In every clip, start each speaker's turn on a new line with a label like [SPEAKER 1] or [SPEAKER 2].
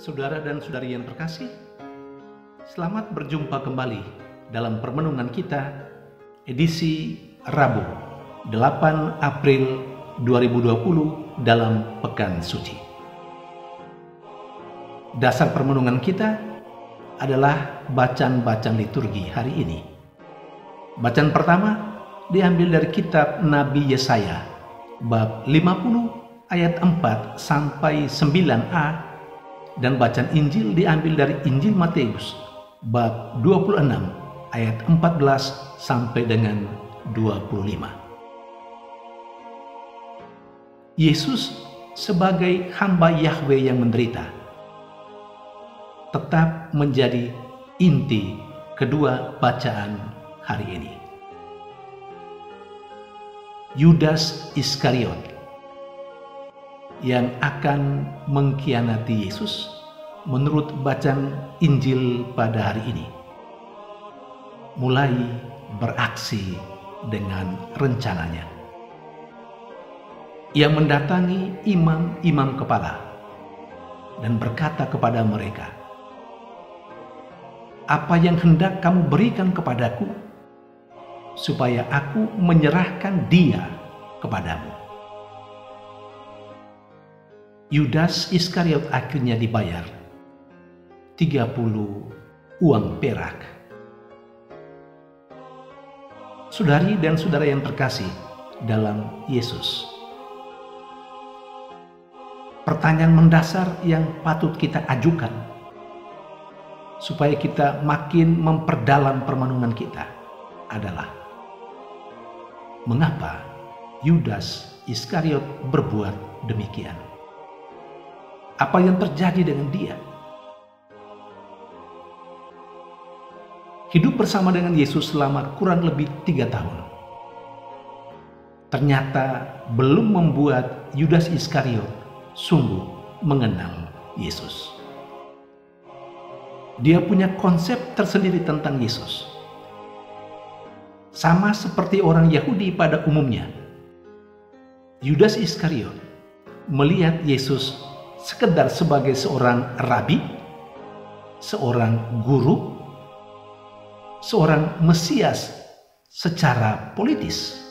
[SPEAKER 1] Saudara dan saudari yang terkasih, selamat berjumpa kembali dalam permenungan kita edisi Rabu 8 April 2020 dalam Pekan Suci. Dasar permenungan kita adalah bacaan-bacaan liturgi hari ini. Bacaan pertama diambil dari kitab Nabi Yesaya bab 50 ayat 4 sampai 9a, dan bacaan Injil diambil dari Injil Matius bab 26 ayat 14 sampai dengan 25. Yesus sebagai hamba Yahweh yang menderita tetap menjadi inti kedua bacaan hari ini. Yudas Iskariot yang akan mengkhianati Yesus menurut bacaan Injil pada hari ini mulai beraksi dengan rencananya. Ia mendatangi imam-imam kepala dan berkata kepada mereka, "Apa yang hendak kamu berikan kepadaku supaya aku menyerahkan dia kepadamu?" Yudas Iskariot akhirnya dibayar 30 uang perak. Saudari dan saudara yang terkasih dalam Yesus, pertanyaan mendasar yang patut kita ajukan supaya kita makin memperdalam permenungan kita adalah, mengapa Yudas Iskariot berbuat demikian? Apa yang terjadi dengan dia? Hidup bersama dengan Yesus selama kurang lebih 3 tahun. Ternyata belum membuat Yudas Iskariot sungguh mengenal Yesus. Dia punya konsep tersendiri tentang Yesus. Sama seperti orang Yahudi pada umumnya, Yudas Iskariot melihat Yesus sekedar sebagai seorang rabi, seorang guru, seorang Mesias secara politis.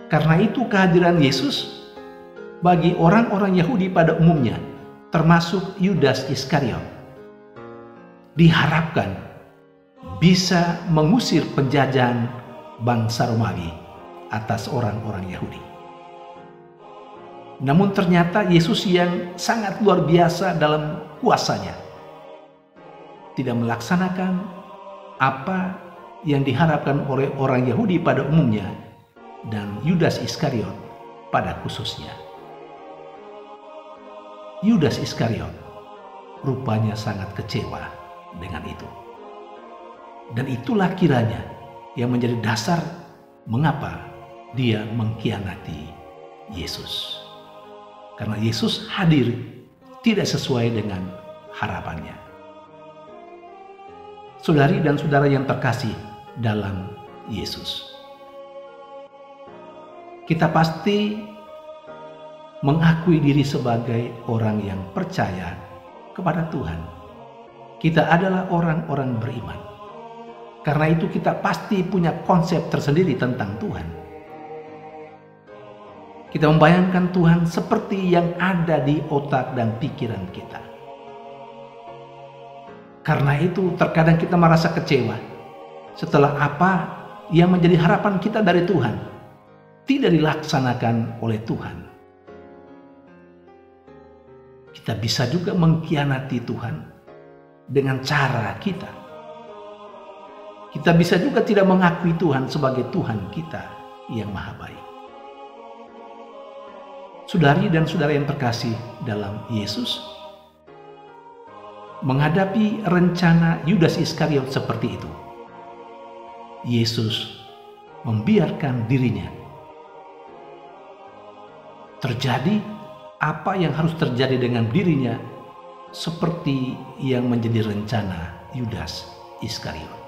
[SPEAKER 1] Karena itu kehadiran Yesus bagi orang-orang Yahudi pada umumnya, termasuk Yudas Iskariot, diharapkan bisa mengusir penjajahan bangsa Romawi atas orang-orang Yahudi. Namun ternyata Yesus yang sangat luar biasa dalam kuasanya tidak melaksanakan apa yang diharapkan oleh orang Yahudi pada umumnya dan Yudas Iskariot pada khususnya. Yudas Iskariot rupanya sangat kecewa dengan itu. Dan itulah kiranya yang menjadi dasar mengapa dia mengkhianati Yesus. Karena Yesus hadir tidak sesuai dengan harapannya. Saudari dan saudara yang terkasih dalam Yesus, kita pasti mengakui diri sebagai orang yang percaya kepada Tuhan. Kita adalah orang-orang beriman. Karena itu kita pasti punya konsep tersendiri tentang Tuhan. Kita membayangkan Tuhan seperti yang ada di otak dan pikiran kita. Karena itu terkadang kita merasa kecewa setelah apa yang menjadi harapan kita dari Tuhan tidak dilaksanakan oleh Tuhan. Kita bisa juga mengkhianati Tuhan dengan cara kita. Kita bisa juga tidak mengakui Tuhan sebagai Tuhan kita yang maha baik. Saudari dan saudara yang terkasih dalam Yesus, menghadapi rencana Yudas Iskariot seperti itu, Yesus membiarkan dirinya terjadi apa yang harus terjadi dengan dirinya seperti yang menjadi rencana Yudas Iskariot.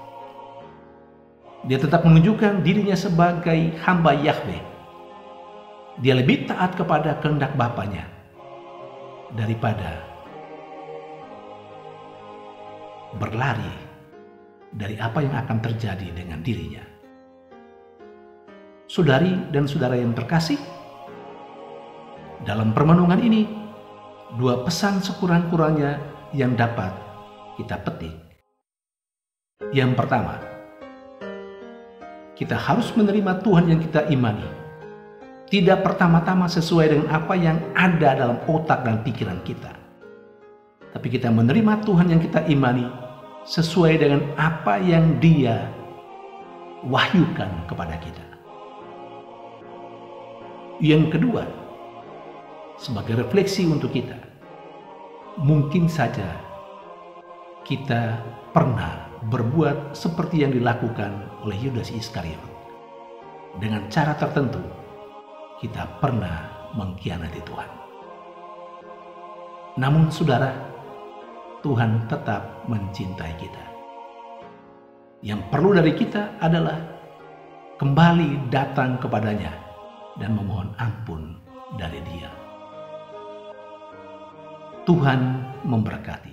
[SPEAKER 1] Dia tetap menunjukkan dirinya sebagai hamba Yahweh. Dia lebih taat kepada kehendak Bapanya daripada berlari dari apa yang akan terjadi dengan dirinya. Saudari dan saudara yang terkasih, dalam permenungan ini, dua pesan sekurang-kurangnya yang dapat kita petik. Yang pertama, kita harus menerima Tuhan yang kita imani, tidak pertama-tama sesuai dengan apa yang ada dalam otak dan pikiran kita, tapi kita menerima Tuhan yang kita imani sesuai dengan apa yang Dia wahyukan kepada kita. Yang kedua, sebagai refleksi untuk kita, mungkin saja kita pernah berbuat seperti yang dilakukan oleh Yudas Iskariot. Dengan cara tertentu, kita pernah mengkhianati Tuhan. Namun saudara, Tuhan tetap mencintai kita. Yang perlu dari kita adalah kembali datang kepadanya dan memohon ampun dari Dia. Tuhan memberkati.